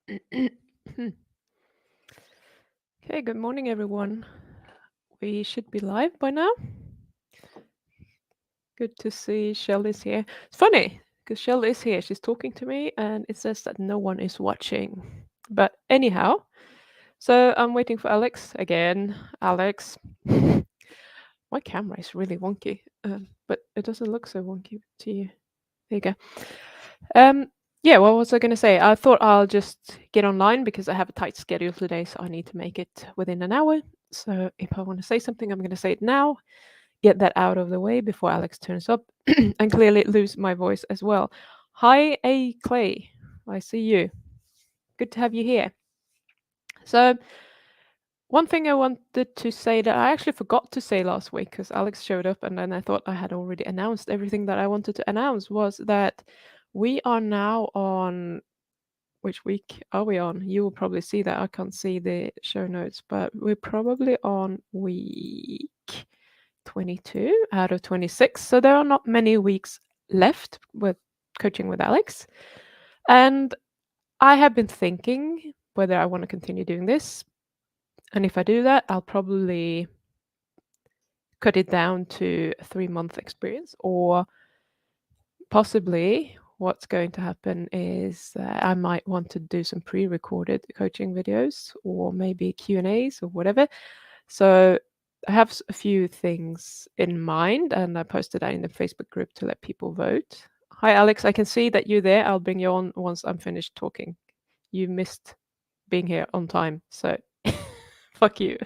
Okay, good morning, everyone. We should be live by now. Good to see Shell is here. It's funny because Shell is here. She's talking to me, and it says that no one is watching. But anyhow, so I'm waiting for Alex again. Alex, my camera is really wonky, but it doesn't look so wonky to you. There you go. Yeah, what was I going to say? I thought I'll just get online because I have a tight schedule today, so I need to make it within an hour. So if I want to say something, I'm going to say it now, get that out of the way before Alex turns up, and clearly lose my voice as well. Hi, A. Clay. I see you. Good to have you here. So, one thing I wanted to say that I actually forgot to say last week because Alex showed up and then I thought I had already announced everything that I wanted to announce was that we are now on. Which week are we on? You will probably see that. I can't see the show notes, but we're probably on week 22 out of 26. So there are not many weeks left with coaching with Alex. And I have been thinking whether I want to continue doing this. And if I do that, I'll probably cut it down to a 3-month experience, or possibly what's going to happen is that I might want to do some pre-recorded coaching videos or maybe Q&As or whatever. So I have a few things in mind, and I posted that in the Facebook group to let people vote. Hi, Alex. I can see that you're there. I'll bring you on once I'm finished talking. You missed being here on time, so fuck you.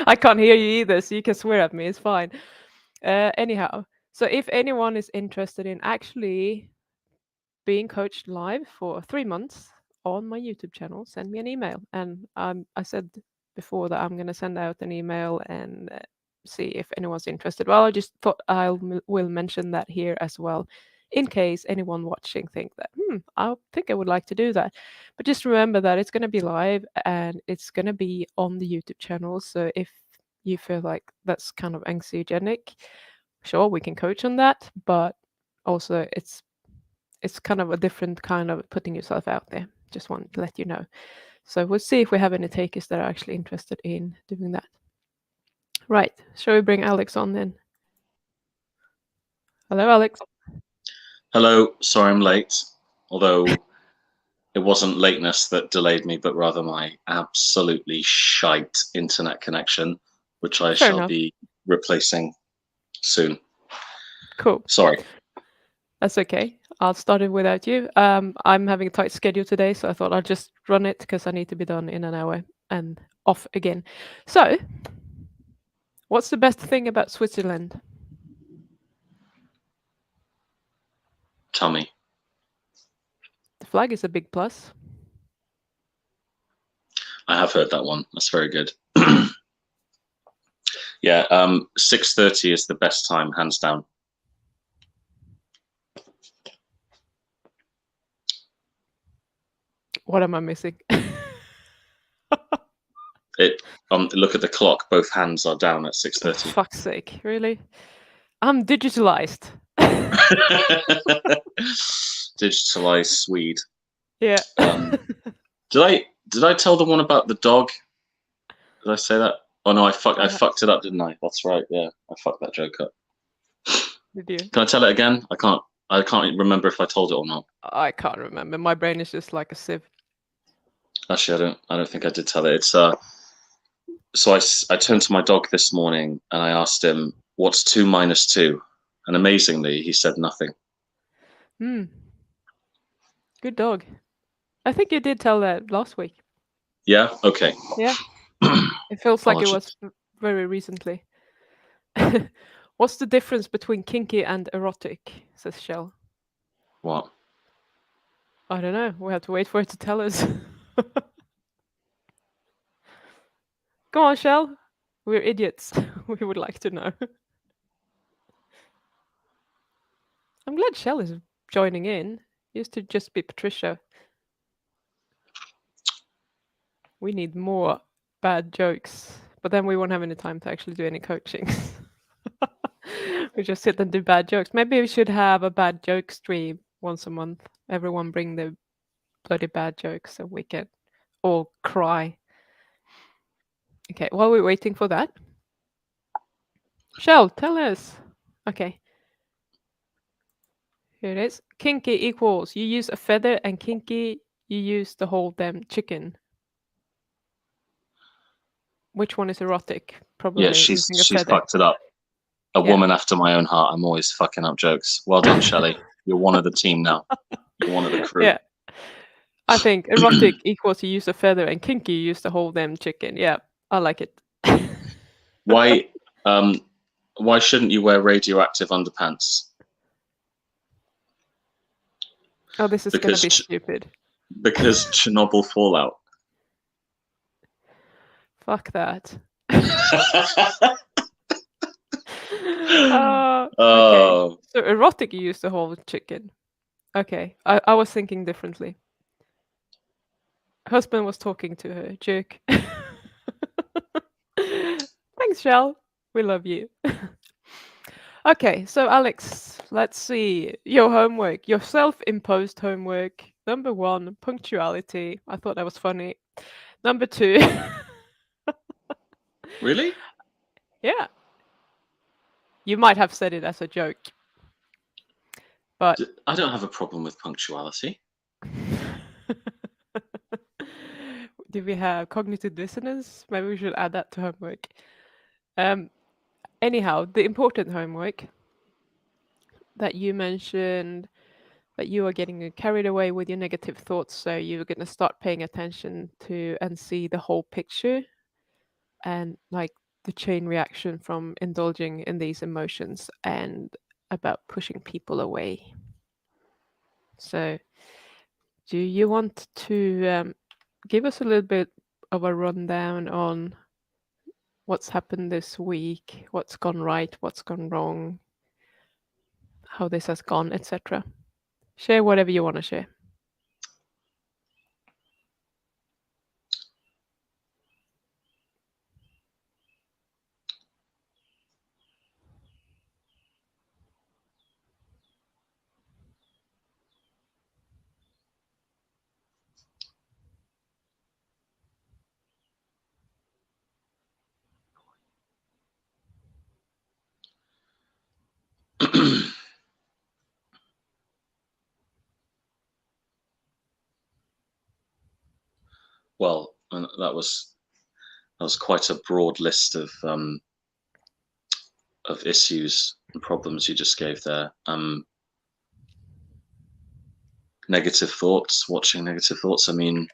I can't hear you either, so you can swear at me. It's fine. Anyhow, so if anyone is interested in actually being coached live for 3 months on my YouTube channel, send me an email. And I said before that I'm going to send out an email and see if anyone's interested. Well, I just thought will mention that here as well, in case anyone watching think that I think I would like to do that. But just remember that it's going to be live and it's going to be on the YouTube channel. So if you feel like that's kind of anxiogenic, sure, we can coach on that, but also it's kind of a different kind of putting yourself out there. Just want to let you know. So we'll see if we have any takers that are actually interested in doing that. Right. Shall we bring Alex on then? Hello, Alex. Hello, sorry I'm late, although it wasn't lateness that delayed me, but rather my absolutely shite internet connection, which I Fair shall enough. be replacing soon. Cool. Sorry. That's okay. I'll start it without you. I'm having a tight schedule today, so I thought I'd just run it because I need to be done in an hour and off again. So, what's the best thing about Switzerland? Tell me. The flag is a big plus. I have heard that one. That's very good. Yeah, 6:30 is the best time, hands down. What am I missing? Look at the clock. Both hands are down at 6:30. Fuck's sake, really? I'm digitalized. Digitalized Swede. Yeah. Did I tell the one about the dog? Did I say that? Oh no, I fucked it up, didn't I? That's right. Yeah, I fucked that joke up. Did you? Can I tell it again? I can't remember if I told it or not. I can't remember. My brain is just like a sieve. Actually, I don't think I did tell it. It's so I turned to my dog this morning and I asked him, "What's 2 minus 2?" And amazingly, he said nothing. Good dog. I think you did tell that last week. Yeah. Okay. Yeah. It feels like it was very recently. What's the difference between kinky and erotic? Says Shell. What? I don't know. We have to wait for it to tell us. Come on, Shell. We're idiots. We would like to know. I'm glad Shell is joining in. Used to just be Patricia. We need more bad jokes, but then we won't have any time to actually do any coaching. We just sit and do bad jokes. Maybe we should have a bad joke stream once a month. Everyone bring the bloody bad jokes so we can all cry. Okay, while we're waiting for that, Shell, tell us. Okay, here it is. Kinky equals you use a feather, and kinky you use the whole damn chicken. Which one is erotic? Yeah, Probably she's using a she's feather. fucked it up. A Yeah. woman after my own heart. I'm always fucking up jokes. Well done, Shelley. You're one of the team now. You're one of the crew. Yeah. I think erotic equals you use a feather, and kinky you use the whole damn chicken. Yeah, I like it. Why why shouldn't you wear radioactive underpants? Oh, this is gonna be Because stupid. because Chernobyl fallout. Fuck that. Okay. Oh, So erotic you use the whole chicken. Okay. I was thinking differently. Husband was talking to her. Jerk. Thanks, Shell. We love you. Okay, so Alex, let's see. Your homework, your self-imposed homework. Number 1, punctuality. I thought that was funny. Number 2, really? yeah, you might have said it as a joke, but I don't have a problem with punctuality. do we have cognitive dissonance? Maybe we should add that to homework. Um, Anyhow, the important homework that you mentioned that you are getting carried away with your negative thoughts, so you're going to start paying attention to and see the whole picture and like the chain reaction from indulging in these emotions and about pushing people away. So, do you want to give us a little bit of a rundown on what's happened this week, what's gone right, what's gone wrong, how this has gone, etc.? Share whatever you want to share. Well, that was quite a broad list of issues and problems you just gave there. Negative thoughts, watching negative thoughts. I mean,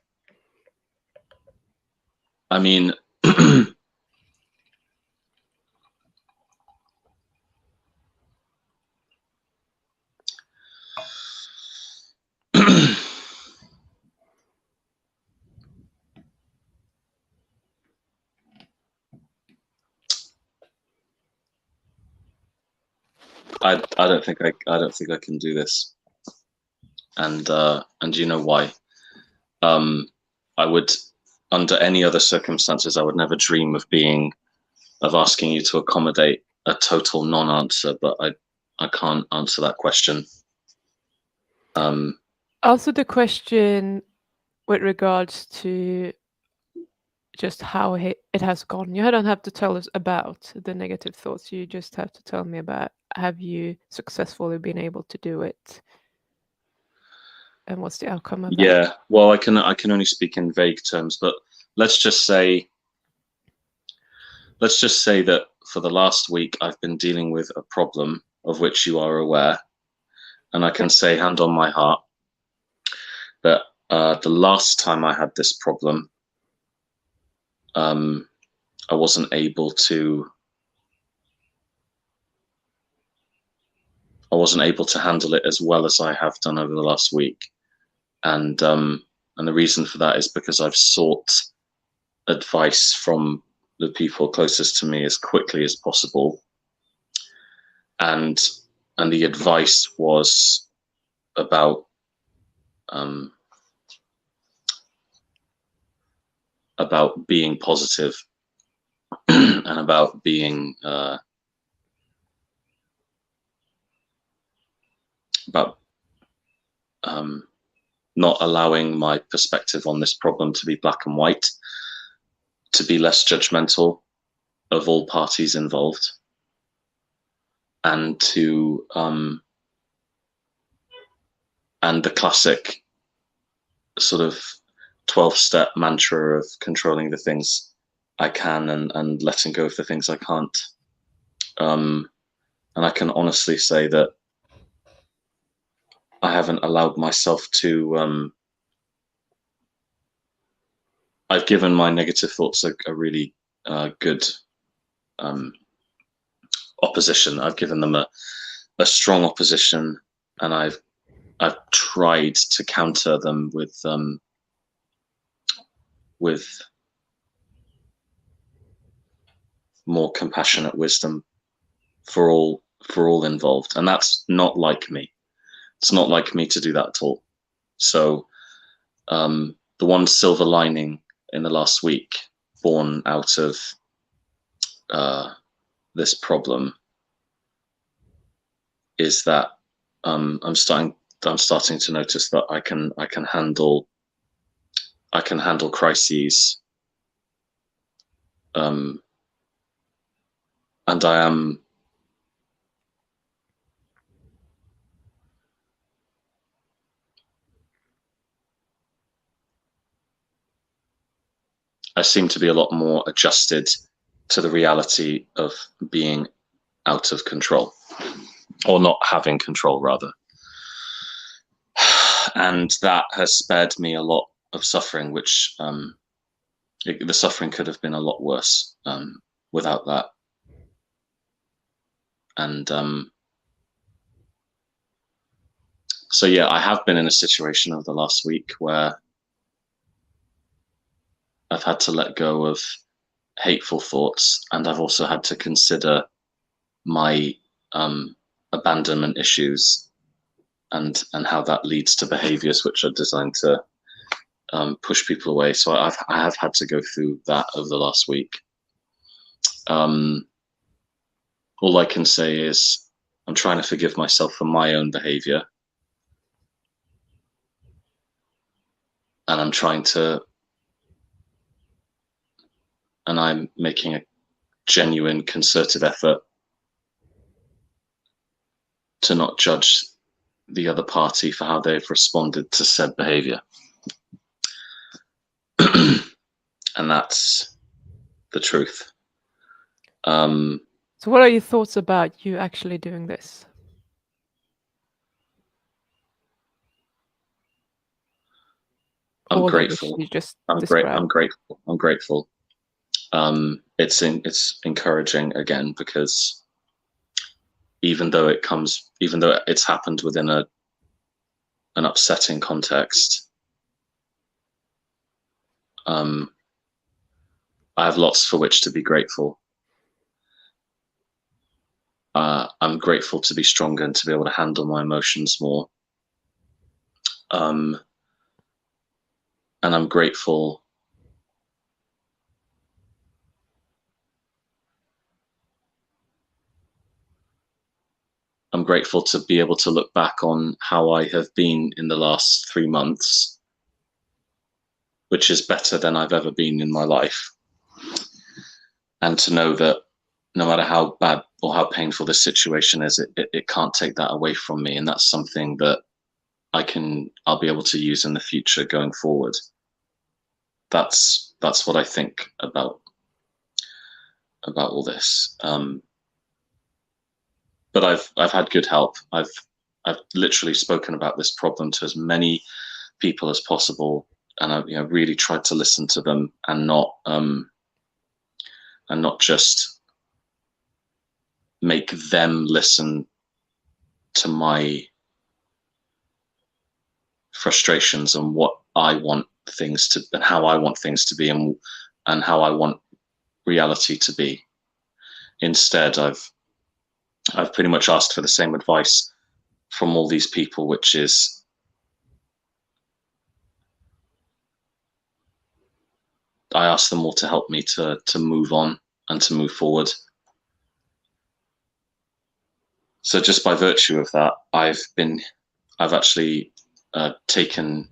I don't think I can do this, and you know why? I would, under any other circumstances, I would never dream of asking you to accommodate a total non-answer, but I can't answer that question. Also, the question with regards to just how it has gone. You don't have to tell us about the negative thoughts. You just have to tell me about have you successfully been able to do it, and what's the outcome of that? Yeah, well, I can only speak in vague terms, but let's just say that for the last week I've been dealing with a problem of which you are aware, and I can say hand on my heart that the last time I had this problem, I wasn't able to handle it as well as I have done over the last week, and the reason for that is because I've sought advice from the people closest to me as quickly as possible, and the advice was about being positive and about being about not allowing my perspective on this problem to be black and white, to be less judgmental of all parties involved, and to and the classic sort of 12-step mantra of controlling the things I can and letting go of the things I can't. And I can honestly say that I haven't allowed myself to. I've given my negative thoughts a really good opposition. I've given them a strong opposition, and I've tried to counter them with more compassionate wisdom for all involved, and that's not like me. It's not like me to do that at all. So the one silver lining in the last week, born out of this problem, is that I'm starting to notice that I can handle crises, and I seem to be a lot more adjusted to the reality of being out of control, or not having control, rather. And that has spared me a lot of suffering, which the suffering could have been a lot worse without that. And so, yeah, I have been in a situation over the last week where I've had to let go of hateful thoughts, and I've also had to consider my abandonment issues and how that leads to behaviours which are designed to push people away. So I have had to go through that over the last week. All I can say is I'm trying to forgive myself for my own behaviour, and I'm making a genuine concerted effort to not judge the other party for how they've responded to said behaviour. And that's the truth. So what are your thoughts about you actually doing this? I'm All of which grateful. you just I'm described. grateful. I'm grateful. It's encouraging again, because even though it's happened within an upsetting context, I have lots for which to be grateful. I'm grateful to be stronger and to be able to handle my emotions more. And I'm grateful to be able to look back on how I have been in the last 3 months, which is better than I've ever been in my life. And to know that no matter how bad or how painful the situation is, it can't take that away from me. And that's something that I'll be able to use in the future going forward. That's what I think about all this. But I've had good help. I've literally spoken about this problem to as many people as possible, and I've really tried to listen to them and not just make them listen to my frustrations and what I want things to, and how I want things to be, and how I want reality to be. Instead, I've pretty much asked for the same advice from all these people, which is I ask them all to help me to move on and to move forward. So just by virtue of that, I've actually taken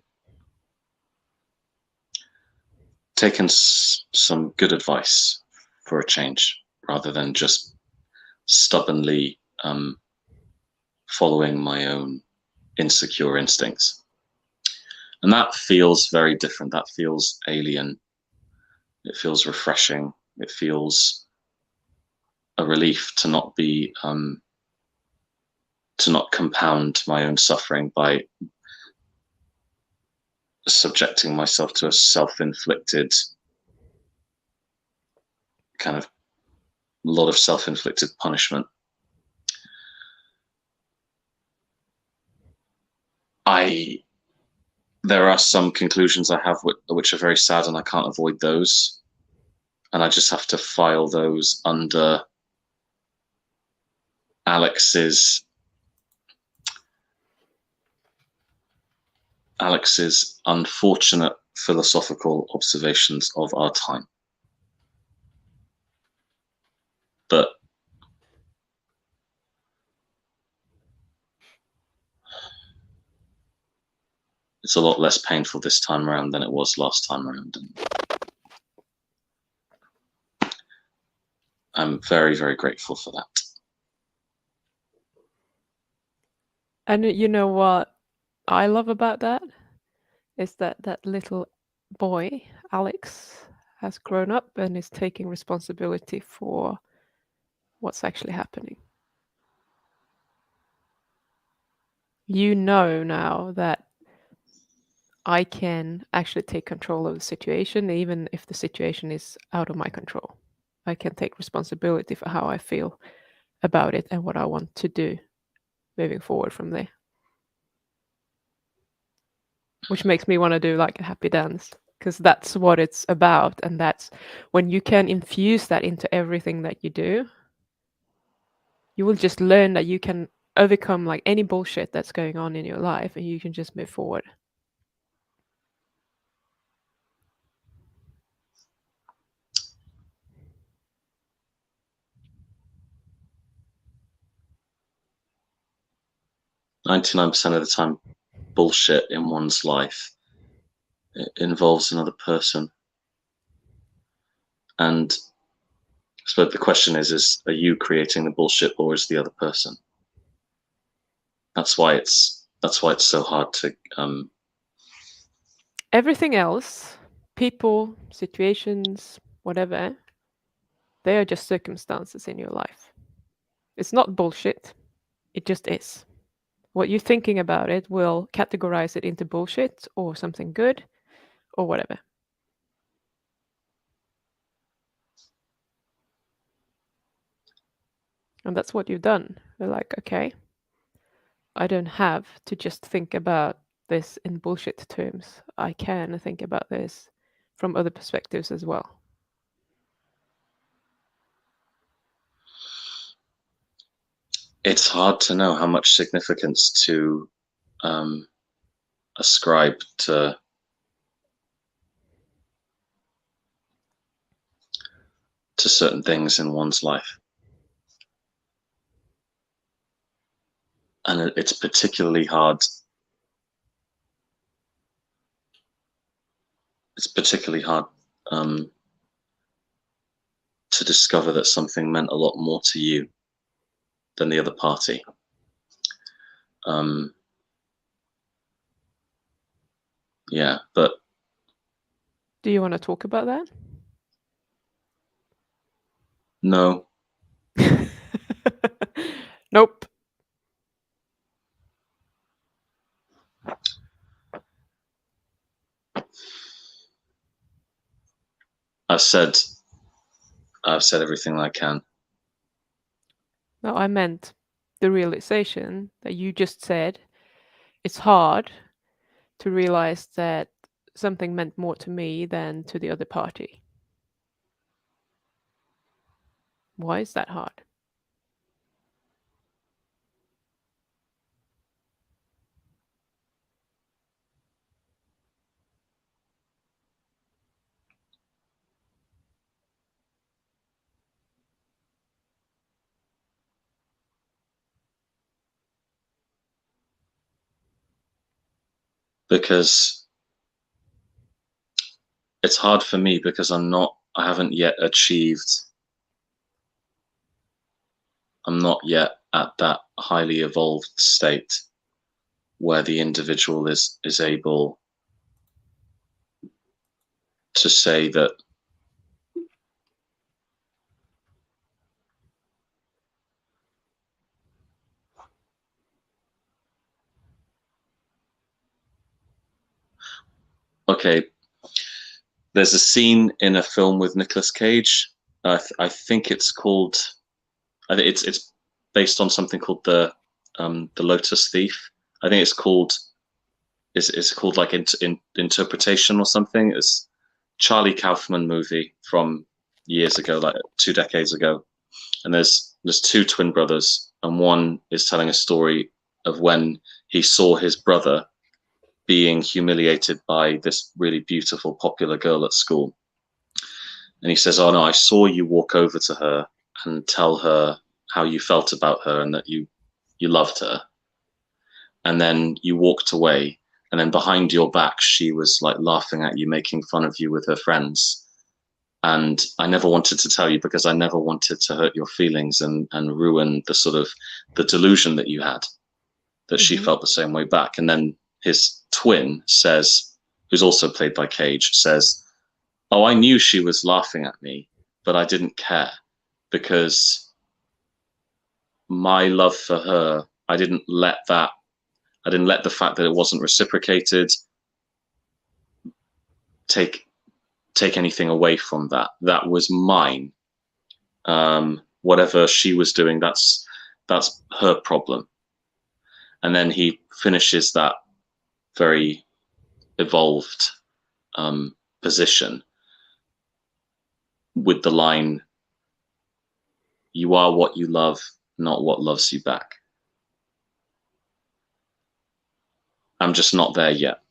taken some good advice for a change rather than just stubbornly following my own insecure instincts. And that feels very different. That feels alien. It feels refreshing. It feels a relief to not be to not compound my own suffering by subjecting myself to a self-inflicted kind of lot of self-inflicted punishment. There are some conclusions I have which are very sad, and I can't avoid those, and I just have to file those under Alex's unfortunate philosophical observations of our time. But it's a lot less painful this time around than it was last time around. And I'm very, very grateful for that. And you know what I love about that? Is that that little boy, Alex, has grown up and is taking responsibility for what's actually happening. You know now that I can actually take control of the situation, even if the situation is out of my control. I can take responsibility for how I feel about it and what I want to do moving forward from there. Which makes me want to do like a happy dance, because that's what it's about. And that's when you can infuse that into everything that you do, you will just learn that you can overcome like any bullshit that's going on in your life and you can just move forward. 99% of the time, bullshit in one's life involves another person. And so the question is, are you creating the bullshit, or is the other person? That's why it's so hard to Everything else, people, situations, whatever, they are just circumstances in your life. It's not bullshit. It just is. What you're thinking about it will categorize it into bullshit or something good or whatever. And that's what you've done. You're like, okay, I don't have to just think about this in bullshit terms. I can think about this from other perspectives as well. it's hard to know how much significance to ascribe to certain things in one's life. And it's particularly hard. It's particularly hard to discover that something meant a lot more to you than the other party. Yeah, but Do you want to talk about that? no. Nope. I've said everything I can. No, I meant the realization that you just said. It's hard to realize that something meant more to me than to the other party. Why is that hard? Because it's hard for me because I haven't yet achieved, I'm not yet at that highly evolved state where the individual is able to say that, okay, there's a scene in a film with Nicolas Cage. I think it's called. I think it's based on something called the Lotus Thief. I think it's called. It's called like Interpretation or something. It's Charlie Kaufman movie from years ago, like 2 decades ago. And there's two twin brothers, and one is telling a story of when he saw his brother being humiliated by this really beautiful, popular girl at school. And he says, "Oh no, I saw you walk over to her and tell her how you felt about her and that you loved her. And then you walked away, and then behind your back she was like laughing at you, making fun of you with her friends. And I never wanted to tell you because I never wanted to hurt your feelings and ruin the sort of the delusion that you had, that she felt the same way back." And then his twin says, who's also played by Cage, says, "Oh, I knew she was laughing at me, but I didn't care because my love for her, I didn't let the fact that it wasn't reciprocated take anything away from that. That was mine. Whatever she was doing, that's her problem." And then he finishes that very evolved position with the line, "You are what you love, not what loves you back." I'm just not there yet.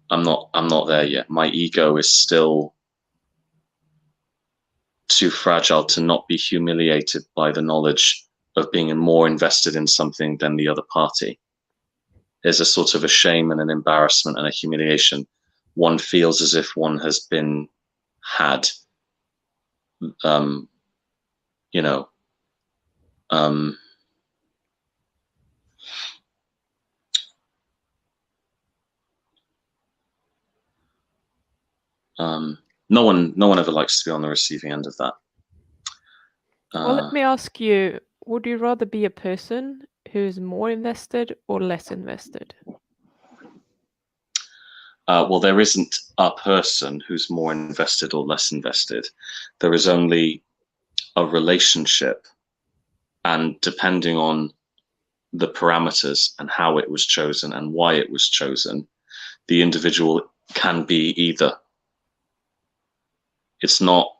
I'm not there yet. My ego is still too fragile to not be humiliated by the knowledge of being more invested in something than the other party. There's a sort of a shame and an embarrassment and a humiliation. One feels as if one has been had, you know, no one ever likes to be on the receiving end of that. Well, let me ask you, would you rather be a person who is more invested or less invested? Well, there isn't a person who's more invested or less invested. There is only a relationship, and depending on the parameters and how it was chosen and why it was chosen, the individual can be either. It's not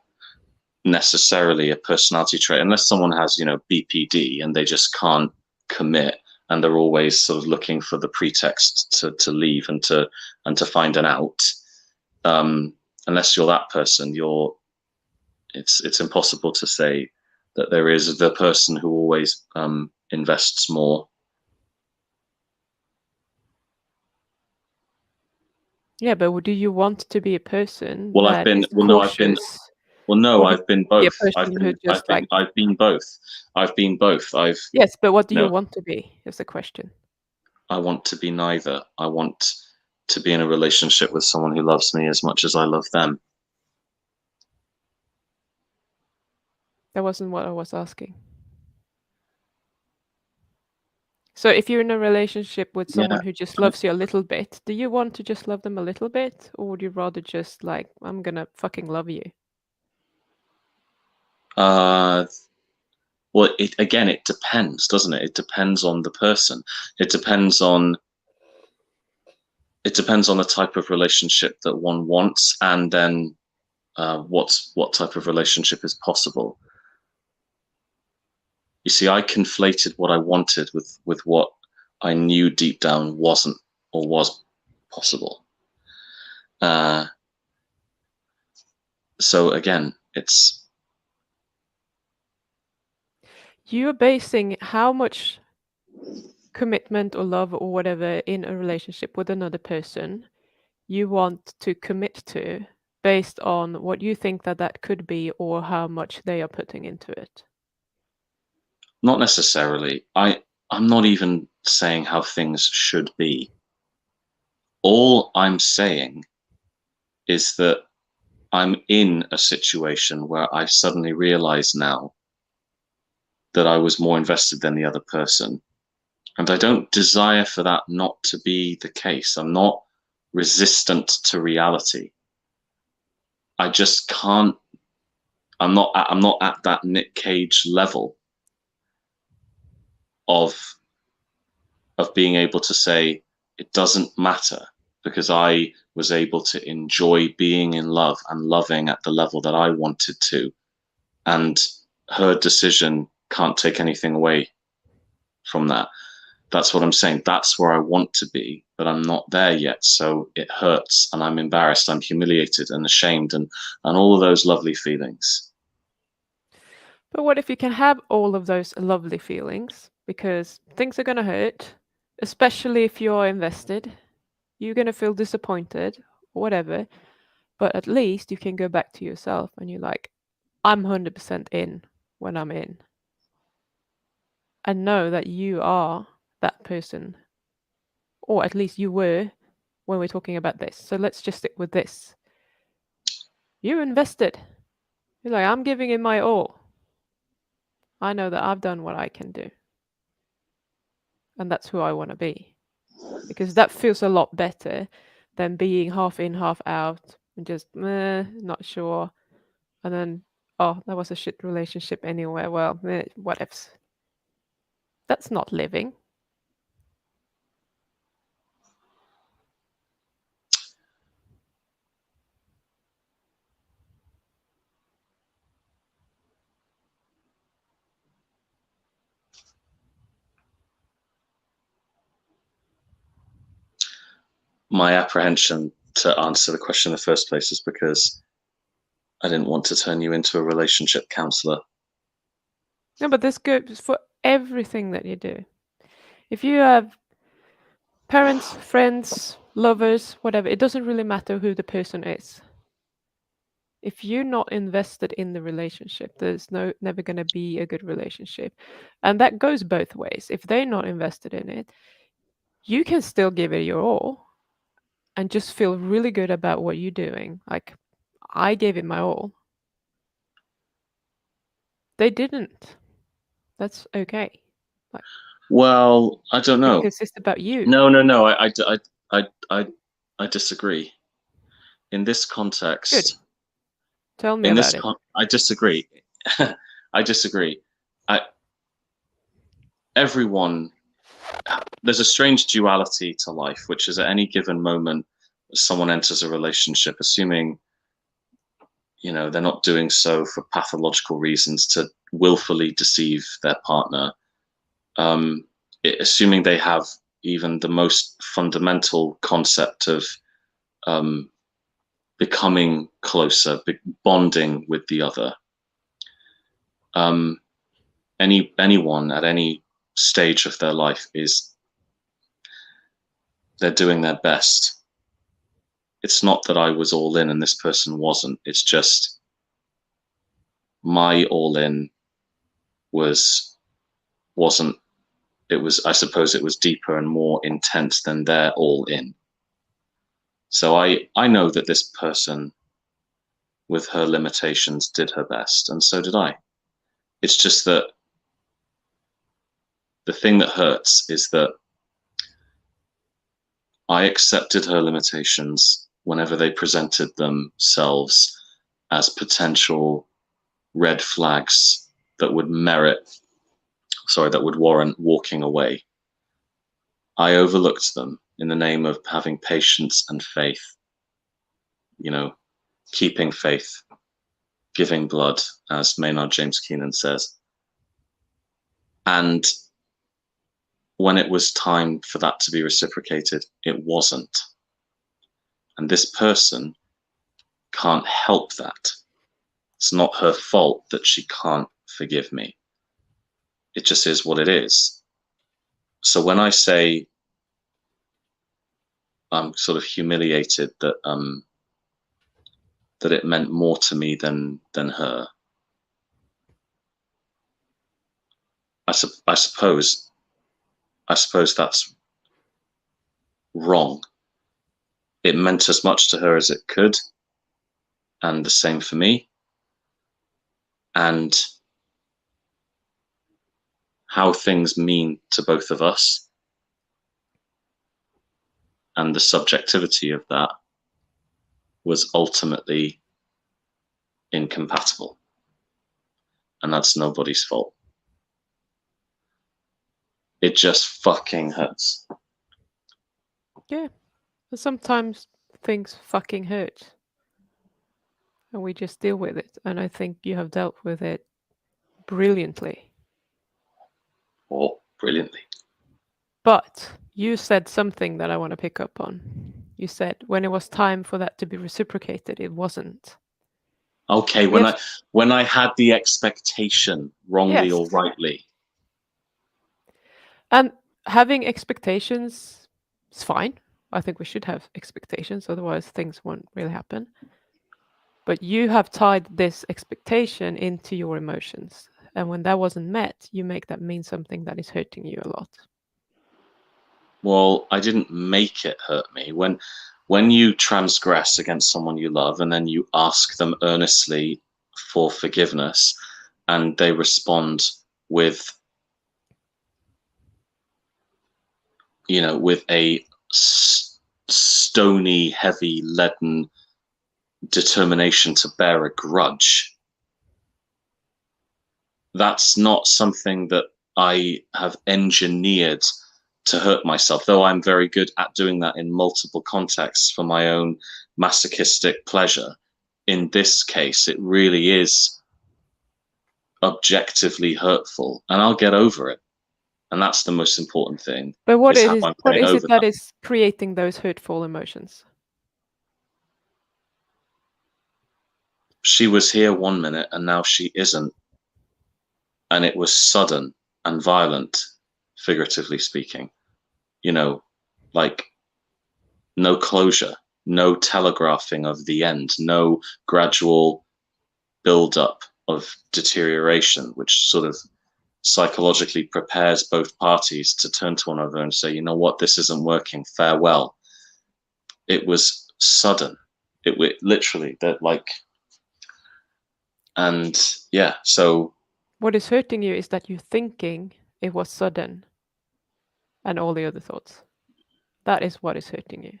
necessarily a personality trait unless someone has, BPD and they just can't commit and they're always sort of looking for the pretext to leave and to find an out. Unless you're that person, it's impossible to say that there is the person who always invests more. Yeah, but do you want to be a person Well, that is cautious, or I've been do you be both. a person who just like... I've been both. I've been both. Yes, but what do you No, want to be is the question. I want to be neither. I want to be in a relationship with someone who loves me as much as I love them. That wasn't what I was asking. So if you're in a relationship with Yeah. someone who just loves you a little bit, do you want to just love them a little bit, or would you rather just like, I'm gonna fucking love you? Well, it depends, doesn't it? It depends on the person. It depends on the type of relationship that one wants, and then what type of relationship is possible. You see, I conflated what I wanted with what I knew deep down wasn't or was possible. So again, it's... You're basing how much commitment or love or whatever in a relationship with another person you want to commit to based on what you think that that could be or how much they are putting into it? Not necessarily. I'm not even saying how things should be. All I'm saying is that I'm in a situation where I suddenly realize now that I was more invested than the other person. And I don't desire for that not to be the case. I'm not resistant to reality. I just can't. I'm not at that Nick Cage level of being able to say it doesn't matter because I was able to enjoy being in love and loving at the level that I wanted to, and her decision can't take anything away from that. That's what I'm saying. That's where I want to be, but I'm not there yet. So it hurts and I'm embarrassed, I'm humiliated and ashamed and all of those lovely feelings. But what if you can have all of those lovely feelings? Because things are going to hurt, especially if you're invested. You're going to feel disappointed or whatever. But at least you can go back to yourself and you're like, I'm 100% in when I'm in. And know that you are that person, or at least you were when we're talking about this. So let's just stick with this. You're invested. You're like, I'm giving it my all. I know that I've done what I can do. And that's who I want to be. Because that feels a lot better than being half in, half out, and just not sure. And then, oh, that was a shit relationship anyway. Well, what ifs? That's not living. My apprehension to answer the question in the first place is because I didn't want to turn you into a relationship counselor. No, but this goes for everything that you do. If you have parents, friends, lovers, whatever, it doesn't really matter who the person is. If you're not invested in the relationship, there's never going to be a good relationship. And that goes both ways. If they're not invested in it, you can still give it your all and just feel really good about what you're doing. Like, I gave it my all. They didn't. That's okay. Like, Well, I don't know. because it's about you. No. I disagree. In this Good. context, Tell me about it. I disagree. I disagree. I, everyone, there's a strange duality to life, which is at any given moment, someone enters a relationship, assuming they're not doing so for pathological reasons to willfully deceive their partner, assuming they have even the most fundamental concept of becoming closer, bonding with the other. Anyone at any stage of their life they're doing their best. It's not that I was all in and this person wasn't. It's just my all in wasn't. It was, I suppose, it was deeper and more intense than their all in. So I know that this person, with her limitations, did her best, and so did I. It's just that the thing that hurts is that I accepted her limitations whenever they presented themselves as potential red flags that would warrant walking away. I overlooked them in the name of having patience and faith, keeping faith, giving blood, as Maynard James Keenan says. And when it was time for that to be reciprocated, it wasn't. And this person can't help that. It's not her fault that she can't forgive me. It just is what it is. So when I say, I'm sort of humiliated that that it meant more to me than her. I suppose that's wrong. It meant as much to her as it could, and the same for me. And how things mean to both of us and the subjectivity of that was ultimately incompatible. And that's nobody's fault. It just fucking hurts. Yeah. But sometimes things fucking hurt. And we just deal with it. And I think you have dealt with it brilliantly. Oh, brilliantly. But you said something that I want to pick up on. You said when it was time for that to be reciprocated, it wasn't. Okay, when I had the expectation, wrongly Yes. or rightly. And having expectations is fine. I think we should have expectations, otherwise things won't really happen. But you have tied this expectation into your emotions. And when that wasn't met, you make that mean something that is hurting you a lot. Well, I didn't make it hurt me. When you transgress against someone you love and then you ask them earnestly for forgiveness and they respond with, with a stony, heavy, leaden determination to bear a grudge, that's not something that I have engineered to hurt myself, though I'm very good at doing that in multiple contexts for my own masochistic pleasure. In this case, it really is objectively hurtful, and I'll get over it. And that's the most important thing, But what is how is I'm what getting is it over that that. is creating those hurtful emotions? She was here 1 minute and now she isn't. And it was sudden and violent, figuratively speaking. Like no closure, no telegraphing of the end, no gradual build-up of deterioration, which sort of psychologically prepares both parties to turn to one another and say, you know what, this isn't working, farewell. It was sudden. It literally that like, and yeah, so. What is hurting you is that you're thinking it was sudden and all the other thoughts. That is what is hurting you.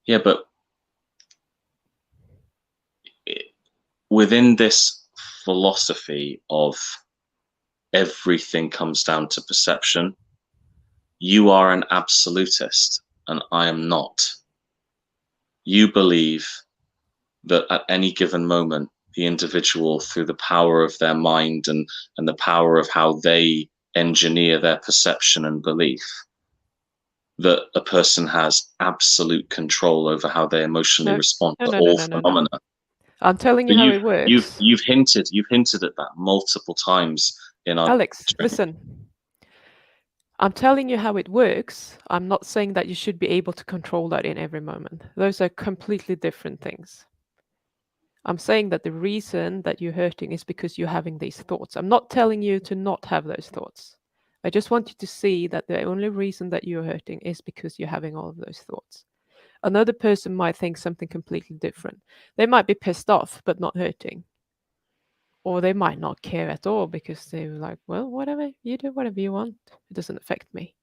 Yeah, but within this philosophy of everything comes down to perception, you are an absolutist and I am not. You believe that at any given moment, the individual, through the power of their mind and the power of how they engineer their perception and belief, that a person has absolute control over how they emotionally No, respond no, to no, no, all no, no, no. phenomena. I'm telling But you how you've it you've works. you've hinted at that multiple times in our Alex, listen. I'm telling you how it works. I'm not saying that you should be able to control that in every moment. Those are completely different things. I'm saying that the reason that you're hurting is because you're having these thoughts. I'm not telling you to not have those thoughts. I just want you to see that the only reason that you're hurting is because you're having all of those thoughts. Another person might think something completely different. They might be pissed off, but not hurting. Or they might not care at all because they're like, well, whatever, you do whatever you want. It doesn't affect me.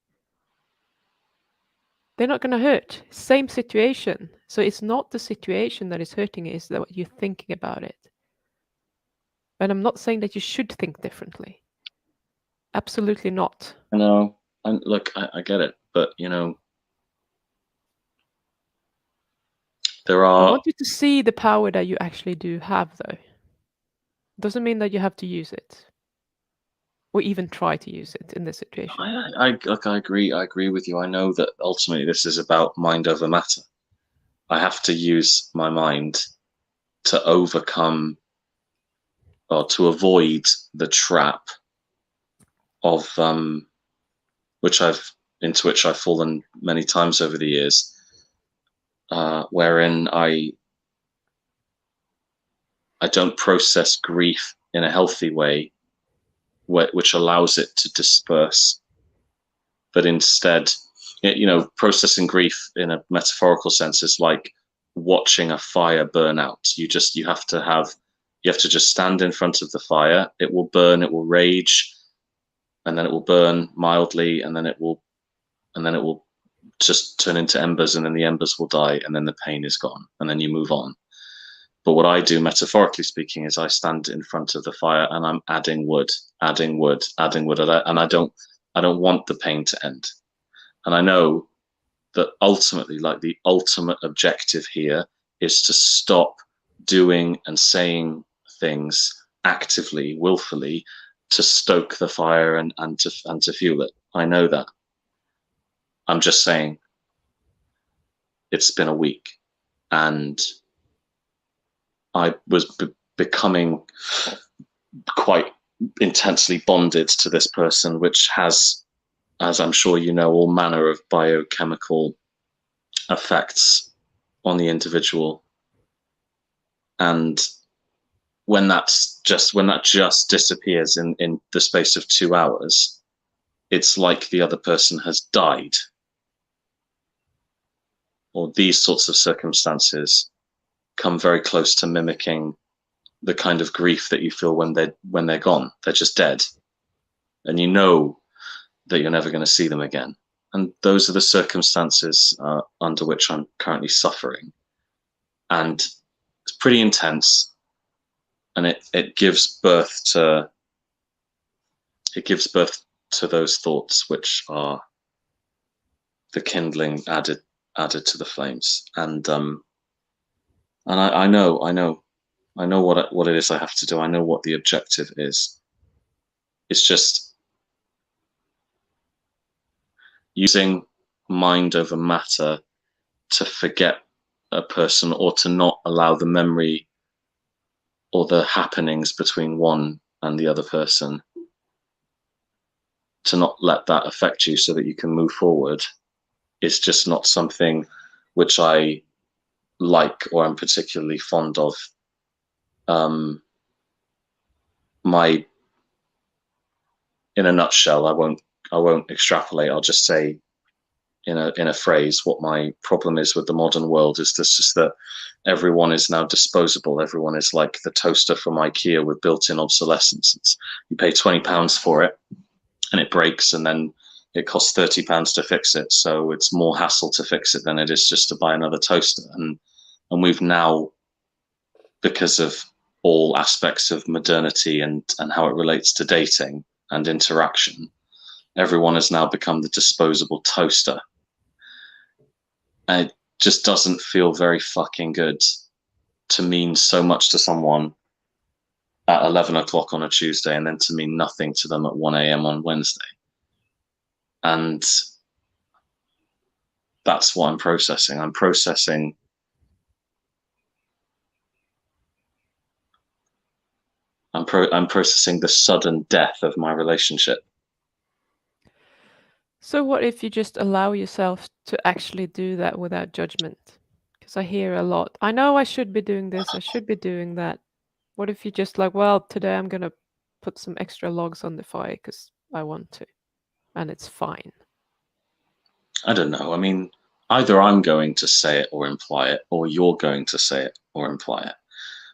They're not going to hurt. Same situation. So it's not the situation that is hurting, it's that what you're thinking about it. And I'm not saying that you should think differently. Absolutely not. No, and look, I get it, but there I are. want you to see the power that you actually do have, though. Doesn't mean that you have to use it or even try to use it in this situation. I agree with you. I know that ultimately this is about mind over matter. I have to use my mind to overcome or to avoid the trap of which I've fallen many times over the years, wherein I don't process grief in a healthy way, which allows it to disperse, but instead, processing grief in a metaphorical sense is like watching a fire burn out. You have to just stand in front of the fire. It will burn, it will rage, and then it will burn mildly, and then it will just turn into embers, and then the embers will die, and then the pain is gone, and then you move on. But what I do, metaphorically speaking, is I stand in front of the fire and I'm adding wood, adding wood, adding wood, and I don't want the pain to end. And I know that ultimately, like, the ultimate objective here is to stop doing and saying things actively, willfully, to stoke the fire and to fuel it. I know that. I'm just saying it's been a week, and I was becoming quite intensely bonded to this person, which has, as I'm sure you know, all manner of biochemical effects on the individual. And when that just disappears in the space of 2 hours, it's like the other person has died. Or these sorts of circumstances come very close to mimicking the kind of grief that you feel when they're gone. They're just dead, and you know that you're never going to see them again. And those are the circumstances under which I'm currently suffering, and it's pretty intense. And it gives birth to those thoughts, which are the kindling added to the flames. And I know what it is I have to do. I know what the objective is. It's just using mind over matter to forget a person, or to not allow the memory or the happenings between one and the other person, to not let that affect you so that you can move forward, is just not something which I like or am particularly fond of. In a nutshell, I won't extrapolate. I'll just say in a phrase what my problem is with the modern world is this: just that everyone is now disposable. Everyone is like the toaster from IKEA with built-in obsolescence. You pay £20 for it and it breaks, and then it costs £30 to fix it. So it's more hassle to fix it than it is just to buy another toaster. And we've now, because of all aspects of modernity and how it relates to dating and interaction, everyone has now become the disposable toaster. And it just doesn't feel very fucking good to mean so much to someone at 11 o'clock on a Tuesday, and then to mean nothing to them at 1 a.m. on Wednesday. And that's what I'm processing. I'm processing the sudden death of my relationship. So what if you just allow yourself to actually do that without judgment? Because I hear a lot, I know I should be doing this, I should be doing that. What if you just like, well, today I'm gonna put some extra logs on the fire because I want to, and it's fine. I don't know. I mean, either I'm going to say it or imply it, or you're going to say it or imply it.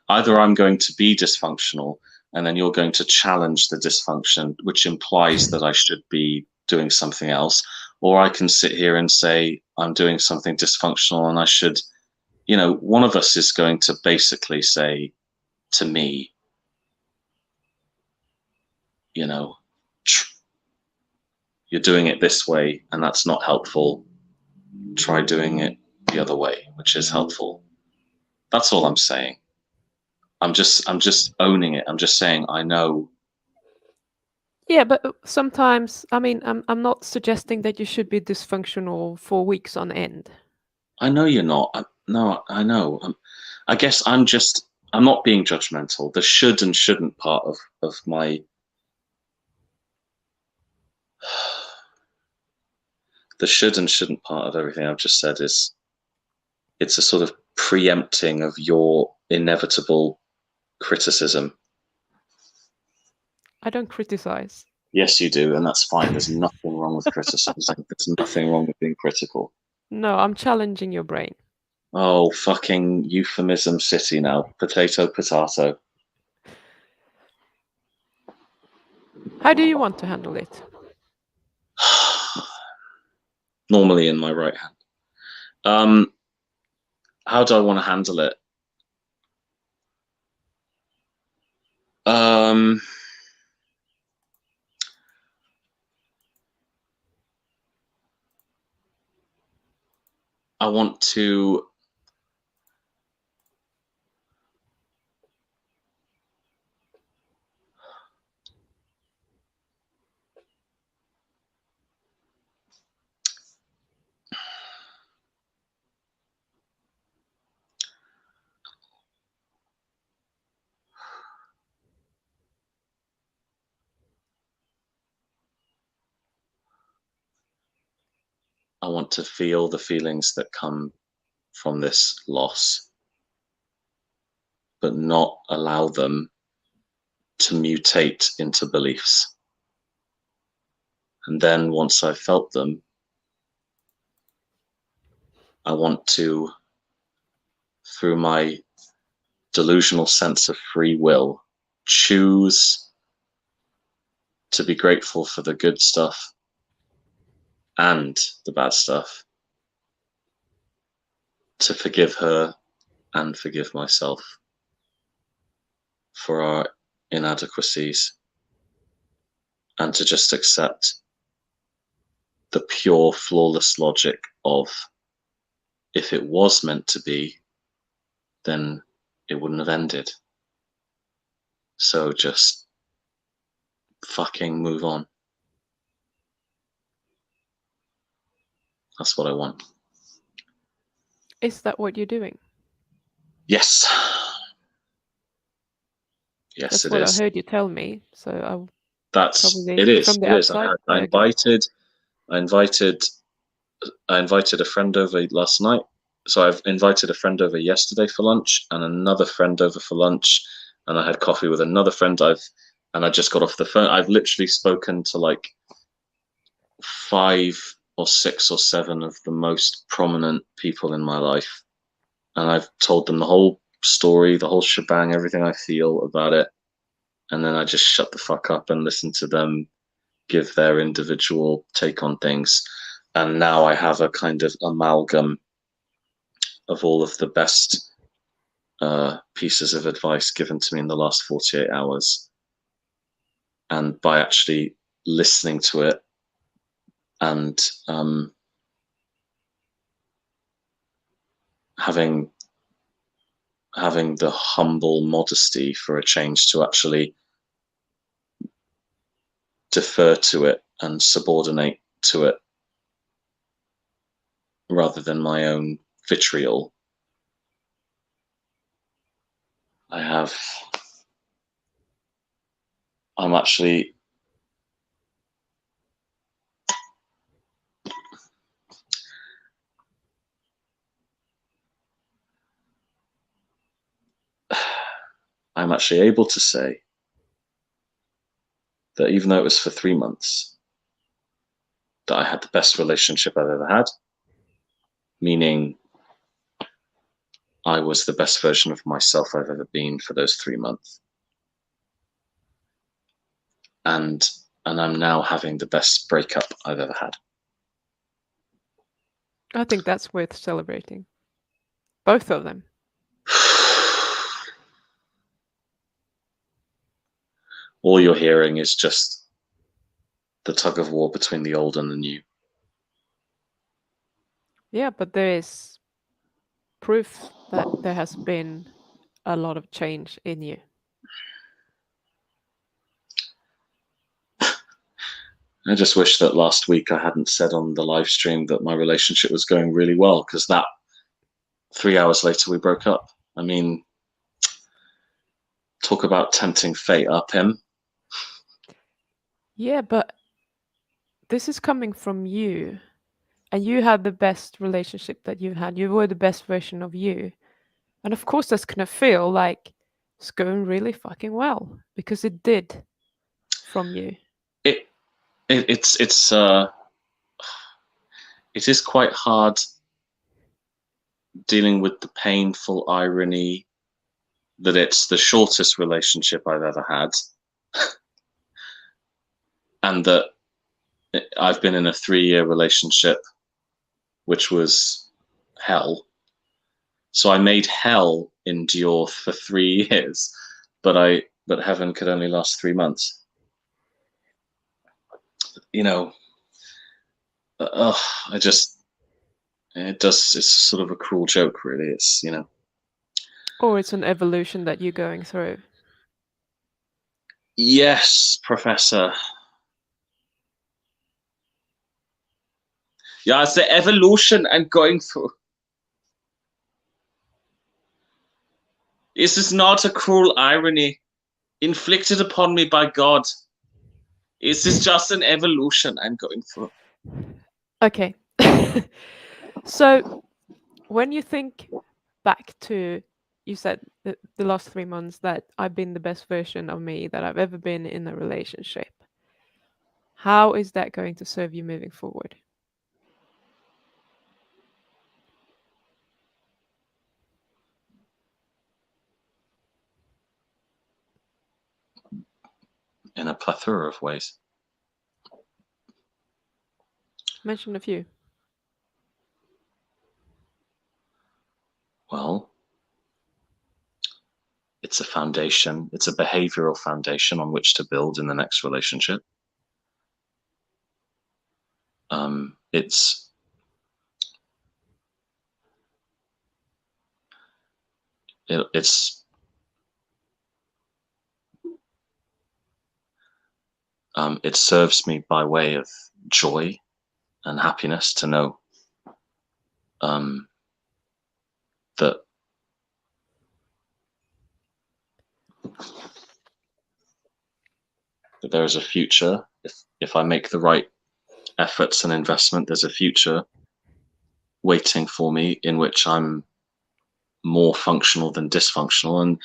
Either I'm going to be dysfunctional, and then you're going to challenge the dysfunction, which implies that I should be doing something else. Or I can sit here and say I'm doing something dysfunctional and I should, one of us is going to basically say to me, you're doing it this way and that's not helpful. Try doing it the other way, which is helpful. That's all I'm saying. I'm just owning it. I'm just saying I know. Yeah, but sometimes, I mean, I'm not suggesting that you should be dysfunctional for weeks on end. I know you're not. No, I know. I guess I'm not being judgmental. The should and shouldn't part of my the should and shouldn't part of everything I've just said is it's a sort of preempting of your inevitable criticism. I don't criticize. Yes, you do, and that's fine. There's nothing wrong with criticism. There's nothing wrong with being critical. No, I'm challenging your brain. Oh, fucking euphemism city now. Potato, potato. How do you want to handle it? Normally in my right hand. How do I want to handle it? Um, I want to feel the feelings that come from this loss, but not allow them to mutate into beliefs. And then once I've felt them, I want to, through my delusional sense of free will, choose to be grateful for the good stuff and the bad stuff, to forgive her and forgive myself for our inadequacies, and to just accept the pure, flawless logic of, if it was meant to be, then it wouldn't have ended. So just fucking move on. That's what I want. Is that what you're doing? Yes. Yes, That's it what I is. heard you tell me. So I That's probably it is. from the It is. outside. I Okay. invited a friend over last night. So I've invited a friend over yesterday for lunch and another friend over for lunch, and I had coffee with another friend. I just got off the phone. I've literally spoken to like 5 or 6 or 7 of the most prominent people in my life, and I've told them the whole story, the whole shebang, everything I feel about it, and then I just shut the fuck up and listen to them give their individual take on things. And now I have a kind of amalgam of all of the best pieces of advice given to me in the last 48 hours. And by actually listening to it and having the humble modesty for a change to actually defer to it and subordinate to it rather than my own vitriol, I'm actually able to say that even though it was for 3 months, that I had the best relationship I've ever had, meaning I was the best version of myself I've ever been for those 3 months. And I'm now having the best breakup I've ever had. I think that's worth celebrating. Both of them. All you're hearing is just the tug of war between the old and the new. Yeah, but there is proof that there has been a lot of change in you. I just wish that last week I hadn't said on the live stream that my relationship was going really well, because that 3 hours later we broke up. I mean, talk about tempting fate, Pim. Yeah, but this is coming from you. and you had the best relationship that you had. You were the best version of you. And of course, that's going to feel like it's going really fucking well because it did from you. It, it's it is quite hard dealing with the painful irony that it's the shortest relationship I've ever had, and that I've been in a 3-year relationship, which was hell. So I made hell endure for 3 years, but heaven could only last 3 months. You know, I just it does. It's sort of a cruel joke, really. It's Or it's an evolution that you're going through. Yes, Professor. Yeah, it's the evolution I'm going through. This is not a cruel irony inflicted upon me by God. This is just an evolution I'm going through. Okay. So when you think back to, you said the last 3 months that I've been the best version of me that I've ever been in a relationship. How is that going to serve you moving forward? In a plethora of ways. Mention a few. Well, it's a foundation. It's a behavioral foundation on which to build in the next relationship. It's it serves me by way of joy and happiness to know that there is a future. If I make the right efforts and investment, there's a future waiting for me in which I'm more functional than dysfunctional,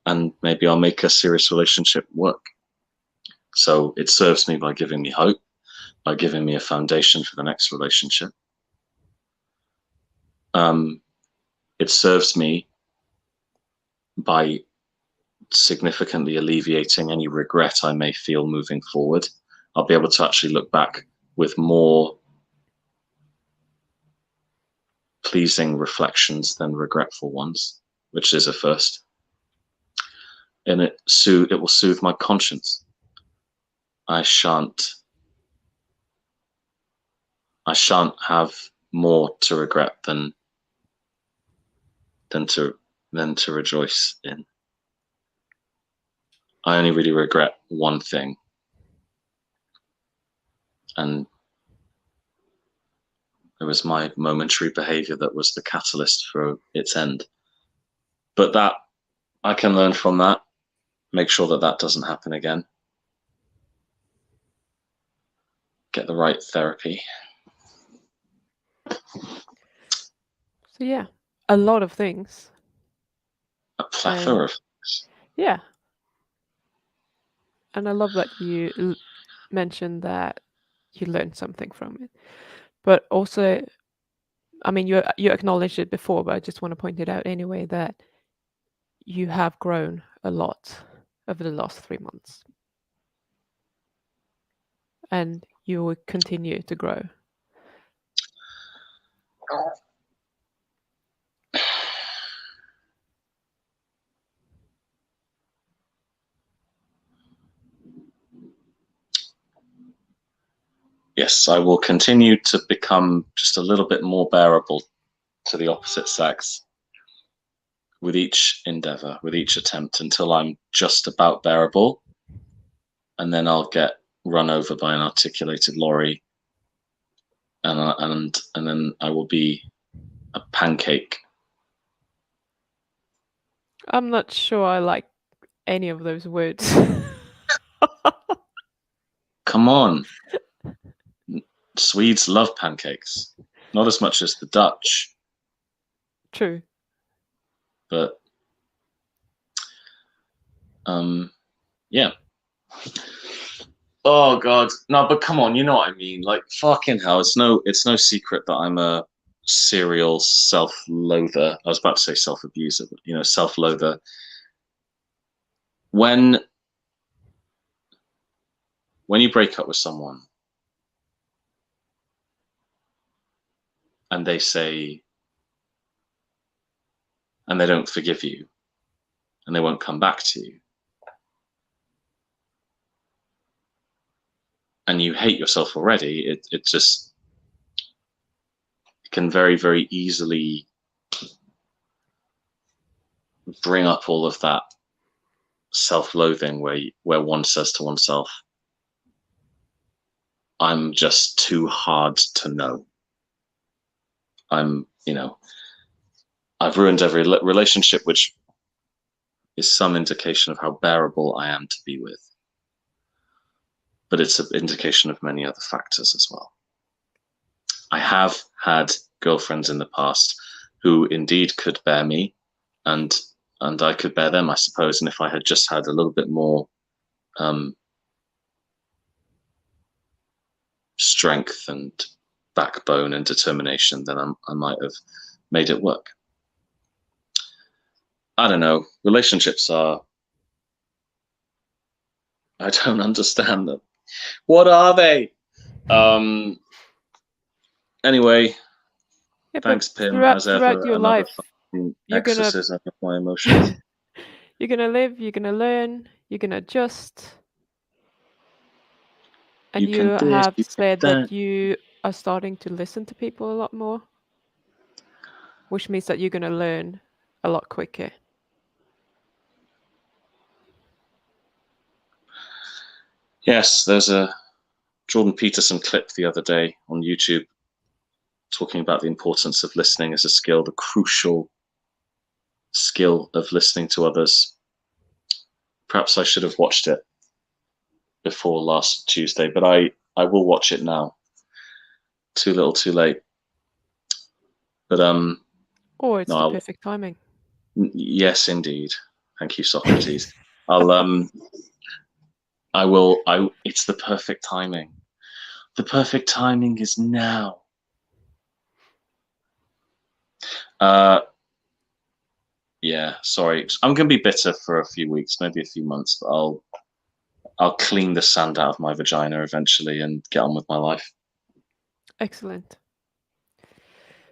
and maybe I'll make a serious relationship work. So it serves me by giving me hope, by giving me a foundation for the next relationship. It serves me by significantly alleviating any regret I may feel moving forward. I'll be able to actually look back with more pleasing reflections than regretful ones, which is a first. And it will soothe my conscience. I shan't have more to regret than to rejoice in. I only really regret one thing, and it was my momentary behavior that was the catalyst for its end. But that I can learn from that, make sure that that doesn't happen again, get the right therapy. So yeah, a lot of things. A plethora of things. Yeah. And I love that you mentioned that you learned something from it. But also, I mean, you acknowledged it before, but I just want to point it out anyway that you have grown a lot over the last 3 months. And you will continue to grow. Yes, I will continue to become just a little bit more bearable to the opposite sex with each endeavor, with each attempt, until I'm just about bearable. And then I'll get run over by an articulated lorry, and then I will be a pancake. I'm not sure I like any of those words. Come on. Swedes love pancakes. Not as much as the Dutch, True. but yeah. Oh God, no! But come on, you know what I mean. Like fucking hell, it's no secret that I'm a serial self-loather. I was about to say self-abuser, but self-loather. When you break up with someone and they say, and they don't forgive you, and they won't come back to you, and you hate yourself already, it just can very, very easily bring up all of that self-loathing where one says to oneself, I'm just too hard to know. I've ruined every relationship, which is some indication of how bearable I am to be with. But it's an indication of many other factors as well. I have had girlfriends in the past who indeed could bear me, and I could bear them, I suppose. And if I had just had a little bit more strength and backbone and determination, then I might have made it work. I don't know. Relationships are, I don't understand them. What are they? Anyway, Yeah, but thanks, Pim, throughout as ever. your Another life, fucking you're gonna exorcism of my emotions. you're gonna live, you're gonna learn, you're gonna adjust, and You you can this, have you can said that. that you are starting to listen to people a lot more, which means that you're gonna learn a lot quicker. Yes, there's a Jordan Peterson clip the other day on YouTube talking about the importance of listening as a skill, the crucial skill of listening to others. Perhaps I should have watched it before last Tuesday, but I will watch it now. Too little, too late. But Or it's the no, perfect timing. yes, indeed. Thank you, Socrates. I'll I will. It's the perfect timing. The perfect timing is now. Uh, yeah. Sorry, I'm gonna be bitter for a few weeks, maybe a few months, but I'll clean the sand out of my vagina eventually and get on with my life. Excellent.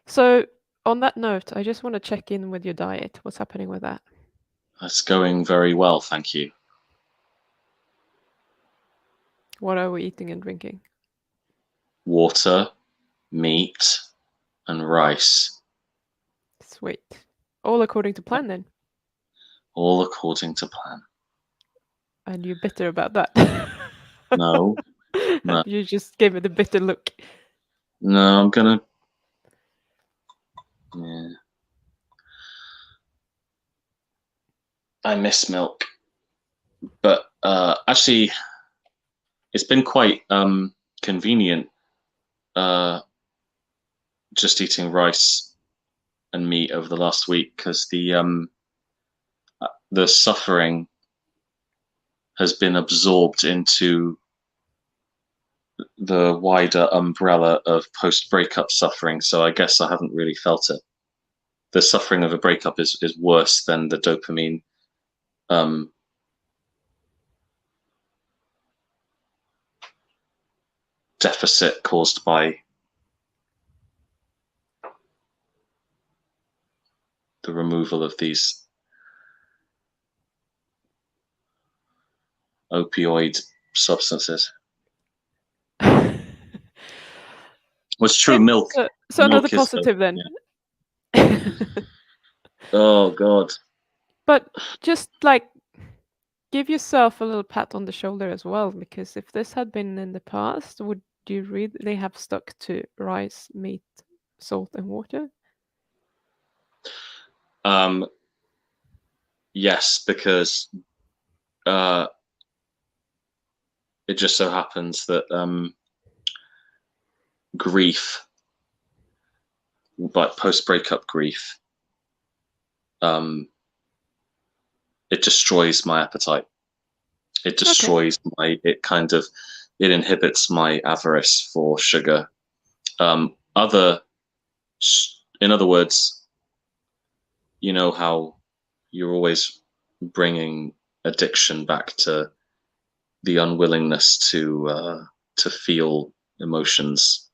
So, on that note, I just want to check in with your diet. What's happening with that? It's going very well, thank you. What are we eating and drinking? Water, meat, and rice, Sweet. All according to plan then. all according to plan. And you're bitter about that. No, no, You just gave me the bitter look. no. I'm gonna. Yeah. I miss milk, but actually, it's been quite convenient just eating rice and meat over the last week because the suffering has been absorbed into the wider umbrella of post-breakup suffering. So I guess I haven't really felt it. The suffering of a breakup is worse than the dopamine deficit caused by the removal of these opioid substances. What's true? Good. Milk. So another Milk is. positive then. Yeah. Oh God. But just like give yourself a little pat on the shoulder as well, because if this had been in the past, would you really have stuck to rice, meat, salt, and water? Yes, because it just so happens that grief like post-breakup grief, um, it destroys my appetite. It Okay. destroys it inhibits my avarice for sugar. Other, in other words, you know how you're always bringing addiction back to the unwillingness to feel emotions.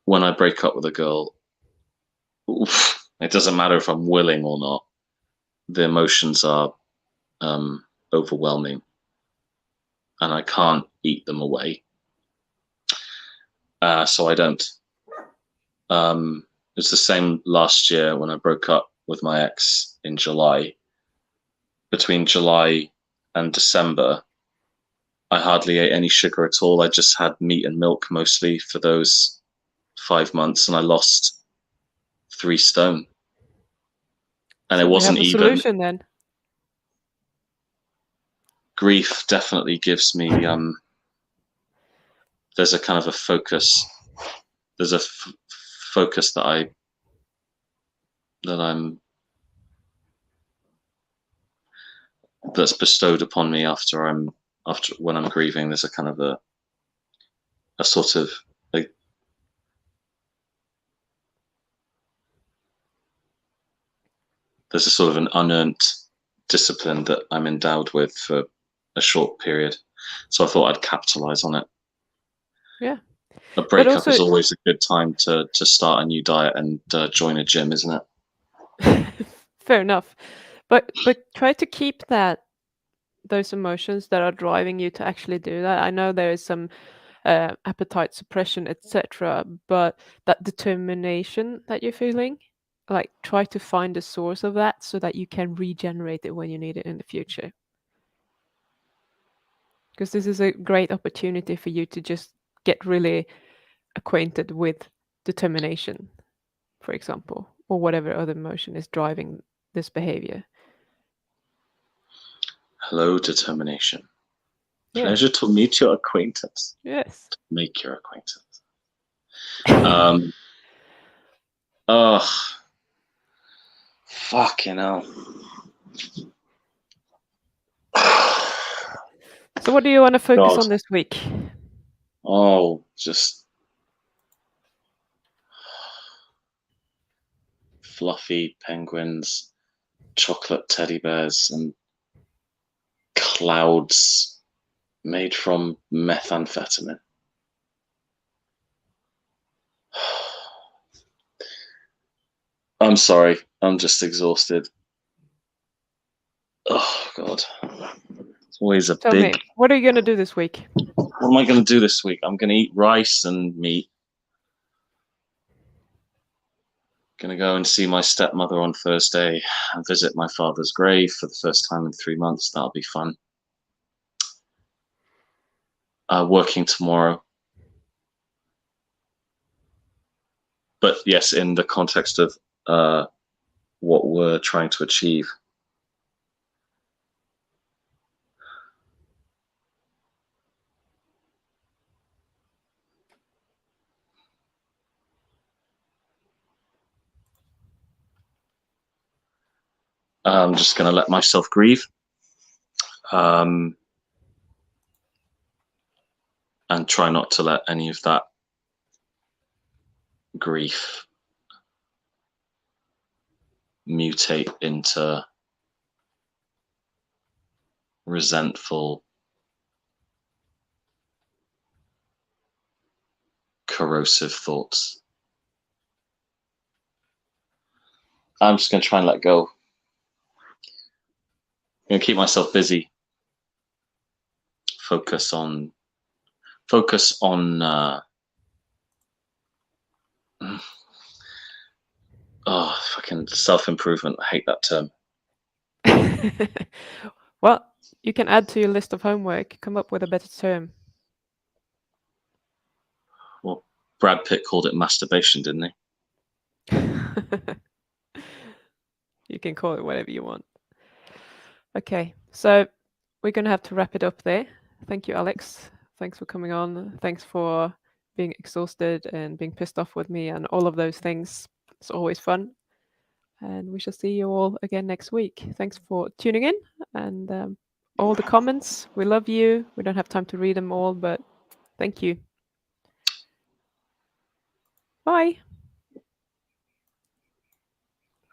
When I break up with a girl, it doesn't matter if I'm willing or not. The emotions are overwhelming, and I can't eat them away. So I don't. It's the same last year when I broke up with my ex in July. Between July and December, I hardly ate any sugar at all. I just had meat and milk mostly for those 5 months, and I lost 3 stone. And it So we wasn't have a even solution then. grief. Definitely gives me there's a kind of a focus. There's a focus that I'm that's bestowed upon me after when I'm grieving. There's a kind of a sort of like there's a sort of an unearned discipline that I'm endowed with for a short period. So I thought I'd capitalize on it. Yeah. A But breakup also is always a good time to start a new diet and join a gym, isn't it? fair enough. But try to keep those emotions that are driving you to actually do that. I know there is some appetite suppression, etc., but that determination that you're feeling, like try to find the source of that so that you can regenerate it when you need it in the future. Because this is a great opportunity for you to just get really acquainted with determination, for example, or whatever other emotion is driving this behavior. Hello, determination. Yeah. Pleasure to meet your acquaintance. Yes. Make your acquaintance. Um, oh, fucking hell. So what do you want to focus God. on this week? Oh, just fluffy penguins, chocolate teddy bears, and clouds made from methamphetamine. I'm sorry. I'm just exhausted. Oh, God. It's always a Tell big. me, what are you going to do this week? What am I going to do this week? I'm going to eat rice and meat. Going to go and see my stepmother on Thursday and visit my father's grave for the first time in 3 months. That'll be fun. Working tomorrow. But yes, in the context of what we're trying to achieve. I'm just going to let myself grieve and try not to let any of that grief mutate into resentful, corrosive thoughts. I'm just going to try and let go. I'm going to keep myself busy. Focus on fucking self-improvement. I hate that term. Well, you can add to your list of homework, come up with a better term. Well, Brad Pitt called it masturbation, didn't he? You can call it whatever you want. Okay, so we're going to have to wrap it up there. Thank you, Alex. Thanks for coming on. Thanks for being exhausted and being pissed off with me and all of those things. It's always fun. And we shall see you all again next week. Thanks for tuning in and all the comments. We love you. We don't have time to read them all, but thank you. Bye.